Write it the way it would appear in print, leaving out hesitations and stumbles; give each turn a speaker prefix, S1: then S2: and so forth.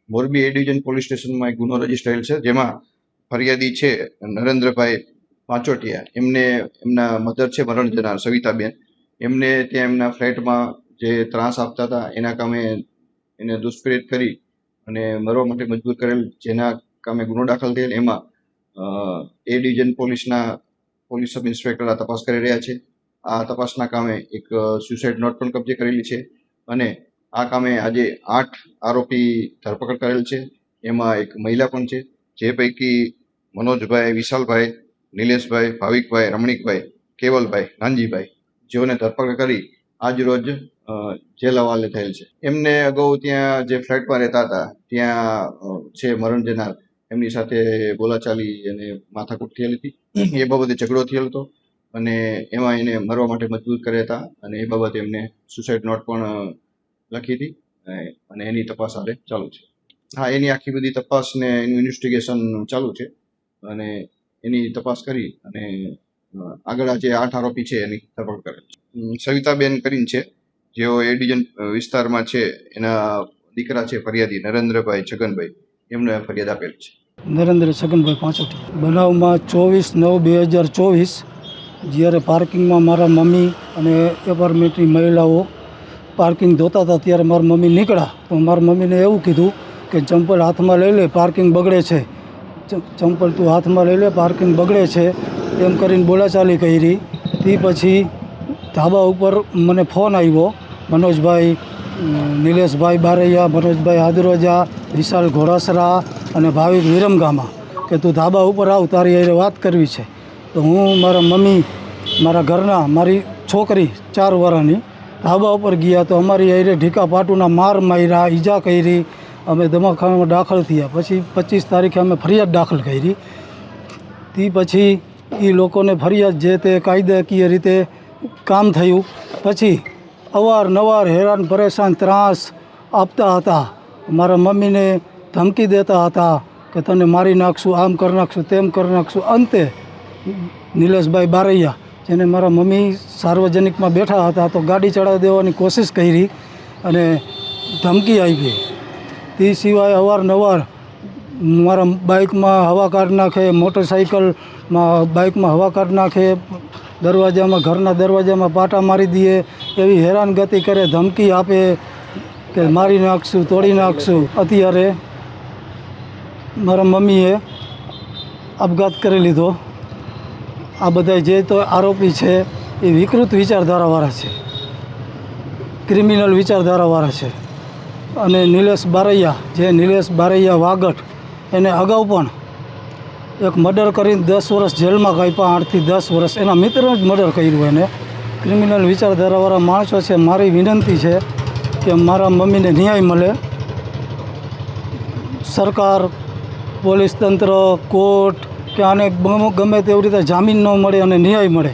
S1: મોરબી એ division police સ્ટેશનમાં એક ગુનો રજીસ્ટર થયેલ છે, જેમાં ફરિયાદી છે નરેન્દ્રભાઈ પાંચોટિયા. એમના મધર છે મરણ જનાર સવિતાબેન. એમને ત્યાં એમના ફ્લેટમાં જે ત્રાસ આપતા હતા એના કામે એને દુષ્પ્રેરિત કરી અને મરવા માટે મજબૂર કરેલ, જેના કામે ગુનો દાખલ થયેલ. એમાં એ ડિવિઝન પોલીસ સબ ઇન્સ્પેક્ટર આ તપાસ કરી રહ્યા છે. આ તપાસના કામે એક સુસાઇડ નોટ પણ કબજે કરેલી છે અને આ કામે આજે 8 આરોપી ધરપકડ કરેલ છે. એમાં એક મહિલા પણ છે, જે પૈકી મનોજભાઈ, વિશાલભાઈ, નિલેશભાઈ, ભાવિકભાઈ, રમણીકભાઈ, કેવલભાઈ, નાનજીભાઈ, જેઓને ધરપકડ કરી આજ રોજ જેલ હવાલે થયેલ છે. એમને અગાઉ ત્યાં જે ફ્લેટમાં રહેતા હતા ત્યાં છે મરણ જનાર, એમની સાથે બોલાચાલી અને માથાકૂટ થયેલી હતી. એ બાબતે ઝઘડો થયેલ હતો અને એમાં એને મરવા માટે મજબૂર કર્યા હતા અને એ બાબતે એમને સુસાઇડ નોટ પણ લખી હતી અને એની તપાસ હાલે ચાલુ છે. હા, એની આખી બધી તપાસ ને એનું ઇન્વેસ્ટિગેશન ચાલુ છે અને એની તપાસ કરી અને આગળ જે 8 આરોપી છે એની ધરપકડ કરેલ છે. સવિતાબેન કરીને છે, જેઓ એ ડિવિઝન વિસ્તારમાં છે. એના દીકરા છે ફરિયાદી નરેન્દ્રભાઈ છગનભાઈ, એમને ફરિયાદ આપેલ છે.
S2: નરેન્દ્ર છગનભાઈ પાંચોટિયા. બનાવમાં 24/9/2024 જ્યારે પાર્કિંગમાં મારા મમ્મી અને એપાર્ટમેન્ટની મહિલાઓ પાર્કિંગ ધોતા હતા ત્યારે મારા મમ્મી નીકળ્યા તો મારા મમ્મીને એવું કીધું કે ચંપલ હાથમાં લઈ લે, પાર્કિંગ બગડે છે, ચંપલ તું હાથમાં લઈ લે, પાર્કિંગ બગડે છે, એમ કરીને બોલાચાલી કરી. તે પછી ધાબા ઉપર મને ફોન આવ્યો, મનોજભાઈ, નિલેશભાઈ બારૈયા, મનોજભાઈ આદરોજા, વિશાલ ઘોડાસરા અને ભાવિક વિરમગામા, કે તું ધાબા ઉપર આવ, તારી હારે વાત કરવી છે. તો હું, મારા મમ્મી, મારા ઘરના, મારી છોકરી 4 વર્ષની ધાબા ઉપર ગયા તો અમારી હારે ઢીકા પાટુના માર માર્યા, ઈજા કરી. અમે દવાખાનામાં દાખલ થયા. પછી 25 તારીખે અમે ફરિયાદ દાખલ કરી. તે પછી એ લોકોને ફરિયાદ જે તે કાયદાકીય રીતે કામ થયું. પછી અવારનવાર હેરાન પરેશાન ત્રાસ આપતા હતા. મારા મમ્મીને ધમકી દેતા હતા કે તને મારી નાખશું, આમ કરી નાખશું, તેમ કરી નાખશું. અંતે નિલેશભાઈ બારૈયા, જેને મારા મમ્મી સાર્વજનિકમાં બેઠા હતા તો ગાડી ચડાવી દેવાની કોશિશ કરી અને ધમકી આપી. તે સિવાય અવારનવાર મારા બાઇકમાં હવા કાઢી નાખે, મોટરસાઇકલમાં બાઇકમાં હવા કાઢી નાખે, દરવાજામાં, ઘરના દરવાજામાં પાટા મારી દે, એવી હેરાનગતિ કરે, ધમકી આપે કે મારી નાખશું, તોડી નાખશું. અત્યારે મારા મમ્મીએ આપઘાત કરી લીધો. આ બધા જે તો આરોપી છે એ વિકૃત વિચારધારાવાળા છે, ક્રિમિનલ વિચારધારાવાળા છે. અને નિલેશ બારૈયા વાગડ, એને અગાઉ પણ એક મર્ડર કરીને 10 વર્ષ જેલમાં કાપ્યા, 8 થી 10 વર્ષ. એના મિત્રને જ મર્ડર કર્યું. એને ક્રિમિનલ વિચારધારાવાળા માણસો છે. મારી વિનંતી છે કે મારા મમ્મીને ન્યાય મળે. સરકાર, પોલીસ તંત્ર, કોર્ટ કે આને ગમે તેવી રીતે જામીન ન મળે અને ન્યાય મળે.